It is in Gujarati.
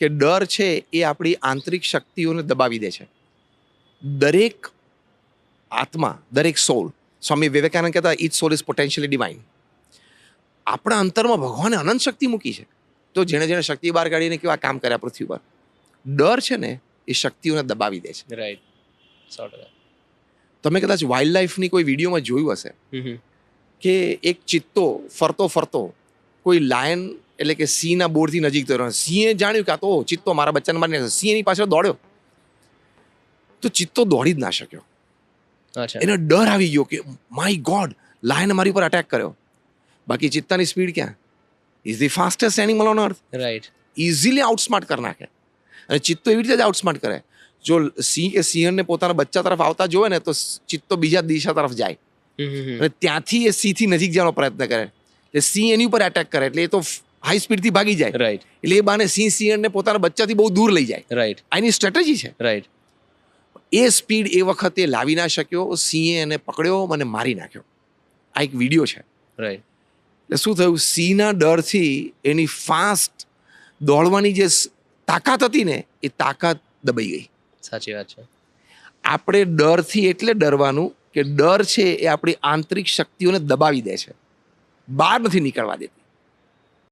કે ડર છે એ આપણી આંતરિક શક્તિઓને દબાવી દે છે. દરેક આત્મા, દરેક સોલ, સ્વામી વિવેકાનંદ કહેતા each soul is potentially divine. આપણા અંતરમાં ભગવાને અનંત શક્તિ મૂકી છે. તો જેણે જેણે શક્તિ બહાર કાઢીને કેવા કામ કર્યા પૃથ્વી પર. ડર છે ને એ શક્તિઓને દબાવી દે છે. રાઈટ, 100%. તમે કદાચ વાઇલ્ડ લાઈફની કોઈ વિડીયોમાં જોયું હશે કે એક ચિત્તો ફરતો ફરતો કોઈ લાયન એટલે કે સિંહના બોર્ડથી નજીક થયો. સિંહે જાણ્યું કે આ તો ચિત્તો મારા બચ્ચાને મારી નાખશે. સિંહ એની પાછળ દોડ્યો તો ચિત્તો દોડી જ ના શક્યો. અચ્છા. એને ડર આવી ગયો કે માય ગોડ, લાયન મારી પર અટેક કર્યો. બાકી ચિત્તાની સ્પીડ ક્યાં? Is the fastest animal on earth. Right. Easily outsmart કરી નાખે. અને ચિત્તો એવી રીતે જ આઉટસ્માર્ટ કરે. જો સિંહ કે સિંહણને પોતાના બચ્ચા તરફ આવતા જોવે ને તો ચિત્તો બીજા દિશા તરફ જાય અને ત્યાંથી એ સિંહથી નજીક જવાનો પ્રયત્ન કરે. એટલે સિંહ એની ઉપર એટેક કરે એટલે એ તો હાઈ સ્પીડથી ભાગી જાય. રાઈટ. એટલે એ બાને સિંહ સિંહણને પોતાના બચ્ચાથી બહુ દૂર લઈ જાય. રાઈટ. આ એની સ્ટ્રેટેજી છે. રાઈટ. એ સ્પીડ એ વખતે લાવી ના શક્યો. સિંહે એને પકડ્યો અને મારી નાખ્યો. આ એક વિડીયો છે. રાઈટ. એટલે શું થયું, સિંહના ડરથી એની ફાસ્ટ દોડવાની જે તાકાત હતી ને એ તાકાત દબાઈ ગઈ. સાચી વાત છે. આપણે ડરથી એટલે ડરવાનું કે ડર છે એ આપણી આંતરિક શક્તિઓને દબાવી દે છે, બહાર નથી નીકળવા દેતી.